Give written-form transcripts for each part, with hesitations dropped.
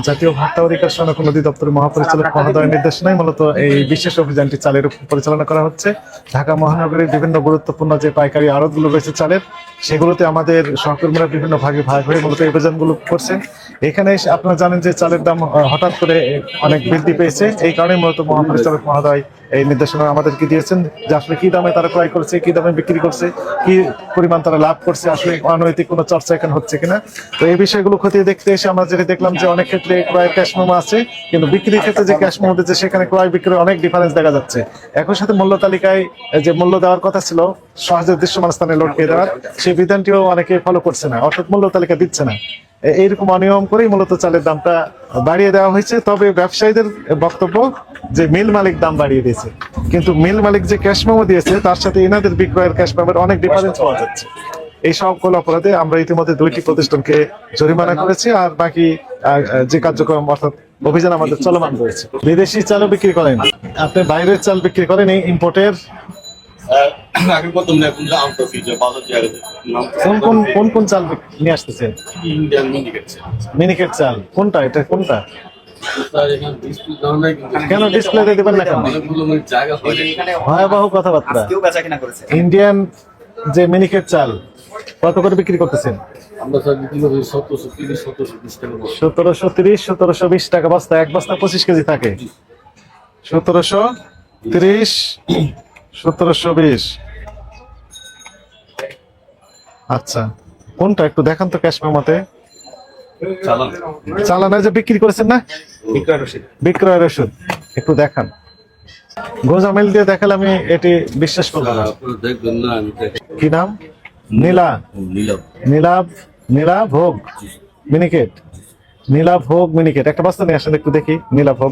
জাতীয় ভোক্তা অধিকার সংরক্ষণ অধিদপ্তরের মহাপরিচালক মহোদয়ের নির্দেশনায় মূলত এই বিশেষ অভিযানটি চালের পরিচালনা করা হচ্ছে। ঢাকা মহানগরীর বিভিন্ন গুরুত্বপূর্ণ যে পাইকারি আড়তগুলো রয়েছে চালের, সেগুলোতে আমাদের সহকর্মীরা বিভিন্ন ভাগে ভাগ হয়ে মূলত এই অভিযানগুলো করছেন। এখানে আপনারা জানেন যে চালের দাম হঠাৎ করে অনেক বৃদ্ধি পেয়েছে, এই কারণে মূলত মহাপরিচালক মহোদয় এই নির্দেশনা আমাদেরকে দিয়েছেন যে আসলে কি দামে তারা ক্রয় করছে, কি দামে বিক্রি করছে, কি পরিমাণ তারা লাভ করছে, আসলে অনৈতিক কোনো চর্চা এখানে হচ্ছে কিনা। তো এই বিষয়গুলো খতিয়ে দেখতে এসে আমরা যেটা দেখলাম যে অনেক ক্ষেত্রে ক্রয়ের ক্যাশ মেমো আছে, কিন্তু বিক্রির ক্ষেত্রে যে ক্যাশ মেমো দিচ্ছে সেখানে ক্রয় বিক্রির অনেক ডিফারেন্স দেখা যাচ্ছে। একই সাথে মূল্য তালিকায় যে মূল্য দেওয়ার কথা ছিল সহজে দৃশ্যমান স্থানে লটকিয়ে দেওয়ার, সেই বিধানটিও অনেকে ফলো করছে না, অর্থাৎ মূল্য তালিকা দিচ্ছে না। এইরকম অনিয়ম করেই মূলত চালের দামটা বাড়িয়ে দেওয়া হয়েছে। তবে ব্যবসায়ীদের বক্তব্য যে মিল মালিক দাম বাড়িয়ে দিয়েছে, কিন্তু মিল মালিক যে ক্যাশ মেমো দিয়েছে তার সাথে এনাদের বিক্রয়ের ক্যাশ মেমোর অনেক ডিফারেন্স পাওয়া যাচ্ছে। এই সকল অপরাধে আমরা ইতিমধ্যে 2টি প্রতিষ্ঠানকে জরিমানা করেছি, আর বাকি যে কার্যক্রম অর্থাৎ অভিযান আমাদের চলমান রয়েছে। বিদেশি চালও বিক্রি করেন আপনি, বাইরের চাল বিক্রি করেন, এই ইম্পোর্টের কোন কোন চাল নিয়ে আসতেছেন? মিনিকেট চাল কোনটা, এটা কোনটা? কেন ডিসপ্লেতে দেবেন না কেন? ভয়াবহ কথাবার্তা। ইন্ডিয়ান যে মিনিকেট চাল কত করে বিক্রি করতেছেন? 1730, 1720 টাকা বস্তা। এক বস্তা 25 কেজি থাকে। 1730, 1720। আচ্ছা, কোনটা একটু দেখান তো ক্যাশ মেমোতে। চালানা যে বিক্রি করেছেন না, বিক্রয় রসিদ একটু দেখান। গোজামিল দিয়ে দেখালে আমি এটি বিশ্বাস করবো না। কি নাম? নীলা ভোগ মিনিকেট। নীলা ভোগ মিনিকেট একটা বস্তা নিয়ে আসেন একটু দেখি। নীলা ভোগ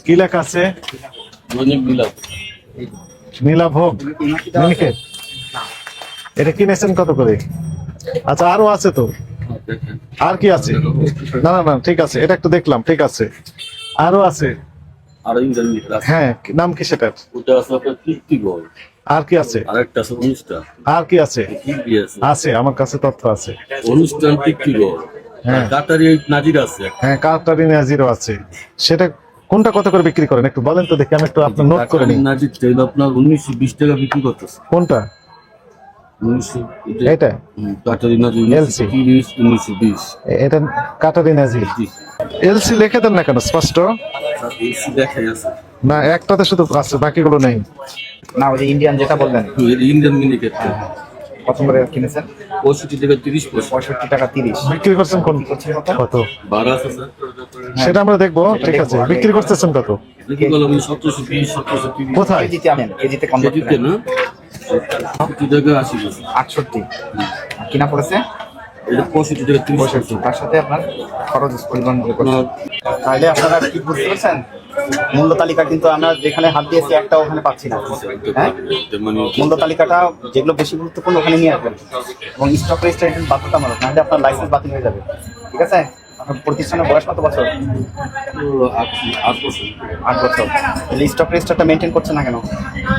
কি লেখা আছে? নীলা ভোগ মিনিকেট। এটা কিনেছেন কত করে? আচ্ছা, আরো আছে তো, আর কি আছে? না না না, ঠিক আছে, এটা একটু দেখলাম, ঠিক আছে, আরো আছে। হ্যাঁ, নাম কি সেটার? আর কি আছে? আর কি আছে? আছে, আমার কাছে তথ্য আছে। হ্যাঁ, কাটারি নাজিরও আছে। সেটা কোনটা কত করে বিক্রি করেন একটু বলেন তো দেখি, আমি একটু আপনার নোট করে নিই। আপনার 1920 টাকা বিক্রি করতেছে। কোনটা? এটা এলসি, 1920। এটা কাটারি নাজির। এলসি লিখে দেন না কেন স্পষ্ট? না, একটাতে শুধু আছে, বাকিগুলো নেই। না, ওই ইন্ডিয়ান যেটা বললেন, ইন্ডিয়ান মিনিকেট কত করে কিনেছেন? 65 টাকা 30 পয়সা। 65 টাকা 30 বিক্রি করছেন কোন কত? 12 আছে স্যার। সেটা আমরা দেখবো, ঠিক আছে। বিক্রি করতেছেন কত? বিক্রি করলাম 1720, 1730। কোথায়? কেজিতে আনেন, কেজিতে কনভার্ট কেজিতে করেন। না, 70 টাকা 80 পয়সা। 68 কিনা পড়েছে এটা 65 টাকা 30 পয়সা। তার সাথে আপনার খরচ পরিমাণ মনে করেন। তাহলে আপনারা কি বুঝতে পারছেন? মূল্য তালিকা কিন্তু আমরা যেখানে হাত দিয়েছি একটা ওখানে পাচ্ছি না। হ্যাঁ, মূল্য তালিকাটা যেগুলো বেশি গুরুত্বপূর্ণ ওখানে নিয়ে আসবেন, এবং স্টক রেজিস্ট্রেশন বাধ্যতামূলক, নাহলে আপনার লাইসেন্স বাতিল হয়ে যাবে। ঠিক আছে? আপনার প্রতিষ্ঠানের বয়স কত বছর? 8 বছর। 8 বছর। তাহলে স্টক রেজিস্টারটা মেনটেন করছে না কেন?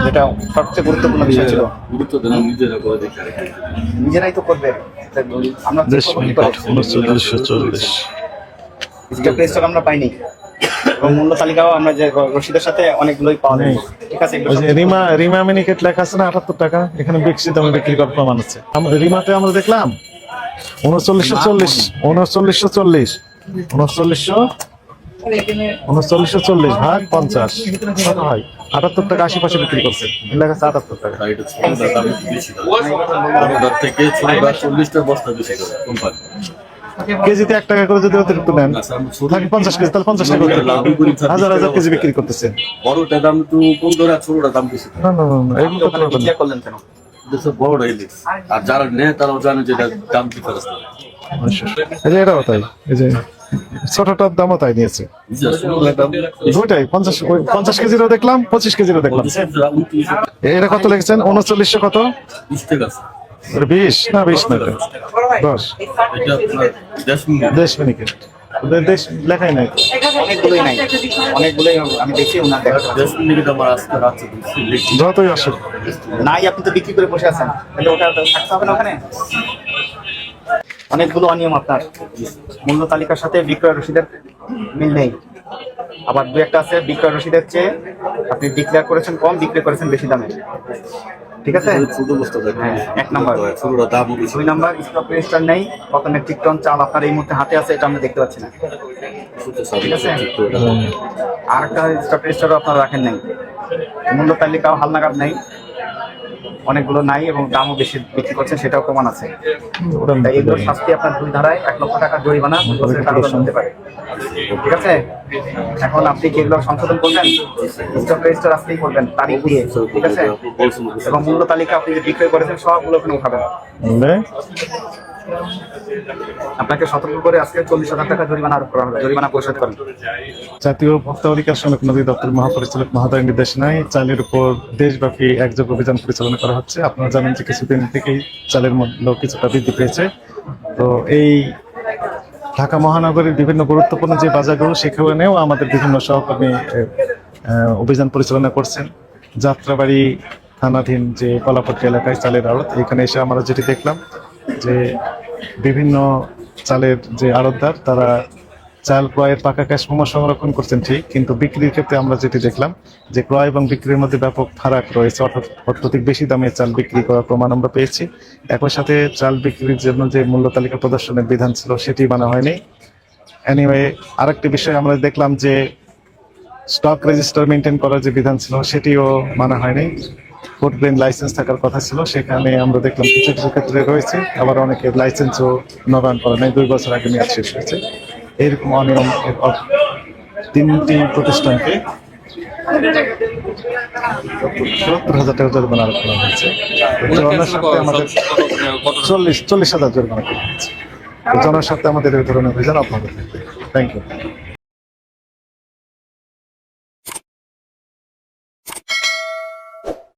যেটা সবচেয়ে গুরুত্বপূর্ণ বিষয় ছিল। গুরুত্ব দেন, নিজেরা করে দেখে। নিজেরাই তো করবে। আমরা স্টক রেজিস্টার আমরা পাইনি, এবং মূল্য তালিকাও আমরা যে রসিদের সাথে অনেকগুলোই পাওয়া যায়। ঠিক আছে? ওই যে রিমা মিনিকেট লেখা আছে না 78 টাকা, এখানে বিক্রি দামে বিক্রি করার প্রমাণ আছে। রিমাতে আমরা দেখলাম 3940, 3940, 3940 ভাগ 50 কত হয়? 78 টাকা 80 পয়সা বিক্রি করছে। লেখা আছে 78 টাকা। থেকে 40টা বস্তা বেশি করে কোম্পানি। কেজিতে 1 টাকা করে যদি অতিরিক্ত নেন, থাকে 50 কেজি, তাহলে 50 টাকা হাজার হাজার কেজি বিক্রি করতেছে। বড়টা দাম তো 15 আর 16টা দাম বেশি। না না না, এগুলো করতে পারবেন না। করলেন কেন? বড় ইলিশ, আর যারা নেয় তারাও জানে যে এটা দাম ডিফারেন্স। এই যে এটাও তাই, এই যে ছোটটার দামও তাই নিয়েছে। দুইটাই 50 কেজিরও দেখলাম, 25 কেজিরও দেখলাম। এটা কত লিখেছেন? 3900 কত? 20 টাকা। 20 না, 20 না, 10। দেশ মিনিকেট দেশ লেখাই নাই, অনেকগুলোই নাই, অনেকগুলোই আমি দেখি ওনার দেখা। যতই আসুক নাই, আপনি তো বিক্রি করে বসে আছেন, তাহলে ওটা থাকতে হবে না ওখানে। অনেকগুলো অনিয়ম আপনার মূল্য তালিকার সাথে বিক্রয় রসিদের মিল নেই। আবার দু একটা আছে বিক্রয় রসিদের চেয়ে আপনি ডিক্লেয়ার করেছেন কম, বিক্রি করেছেন বেশি দামে। ঠিক আছে, ছোট বস্তা থাকে হ্যাঁ, 1 নাম্বার। ছোটটা দামও বেশি। 2 নাম্বার স্টক রেজিস্টার নেই, কত মেট্রিক টন চাল আপনার এই মুহূর্তে হাতে আছে এটা আমরা দেখতে পাচ্ছি না। ঠিক আছে, আর একটা স্টক রেজিস্টারও আপনারা রাখেন নাই, মূল্য তালিকাও হালনাগাদ নেই, অনেকগুলো নাই এবং দামও বেশি বিক্রি করছেন সেটাও প্রমাণ আছে। তাই এগুলোর শাস্তি আপনার 2 ধারায় 1 লক্ষ টাকা জরিমানা, 2 বছরের কারাদণ্ড হতে পারে। ঠিক আছে, এখন আপনি কি এগুলো সংশোধন করবেন? স্টক রেজিস্টার আজকেই করবেন তারিখ দিয়ে। ঠিক আছে, এবং মূল্য তালিকা আপনি যে বিক্রয় করেছেন সবগুলো ওখানে উঠাবেন। আপনাকে সতর্ক করে আজকে 40,000 টাকা জরিমানা আরোপ করা হবে, জরিমানা পরিশোধ করেন। জাতীয় ভোক্তা অধিকার সংরক্ষণ অধিদপ্তর মহাপরিচালক মহোদয়ের নির্দেশনায় চালের উপর দেশব্যাপী একযোগে অভিযান পরিচালনা করা হচ্ছে। আপনারা জানেন যে কিছুদিন থেকেই চালের মূল্য কিছুটা বৃদ্ধি পেয়েছে। তো এই ঢাকা মহানগরীর বিভিন্ন গুরুত্বপূর্ণ যে বাজারগুলো সেখানেও আমাদের বিভিন্ন সহকর্মী অভিযান পরিচালনা করছেন। যাত্রাবাড়ি থানাধীন যে কলাপট্টি এলাকায় চালের আড়ত, এখানে এসে আমরা যেটি দেখলাম যে বিভিন্ন চালের যে আড়তদার তারা চাল ক্রয়ের পাকা ক্যাশ মেমো সংরক্ষণ করছেন ঠিক, কিন্তু বিক্রির ক্ষেত্রে আমরা যেটি দেখলাম যে ক্রয় এবং বিক্রির মধ্যে ব্যাপক ফারাক রয়েছে, অর্থাৎ অত্যধিক বেশি দামে চাল বিক্রি করার প্রমাণ আমরা পেয়েছি। একই সাথে চাল বিক্রির জন্য যে মূল্য তালিকা প্রদর্শনের বিধান ছিল সেটি মানা হয়নি। এনিওয়ে, আরেকটি বিষয় আমরা দেখলাম যে স্টক রেজিস্টার মেনটেন করার যে বিধান ছিল সেটিও মানা হয়নি। ফুড গ্রেন লাইসেন্স থাকার কথা ছিল, সেখানে আমরা দেখলাম কিছু কিছু ক্ষেত্রে রয়েছে, আবার অনেকের লাইসেন্সও নবায়ন করা নেই, 2 বছর আগে মেয়াদ শেষ হয়েছে। এরকম অনিয়ম 3টি প্রতিষ্ঠানকে 70,000 টাকা জরিমানা আরোপ করা হয়েছে। জনস্বার্থে আমাদের 40,000 জরিমানা করা হয়েছে। জনস্বার্থে আমাদের এই ধরনের অভিযান আপনাদের। Thank you.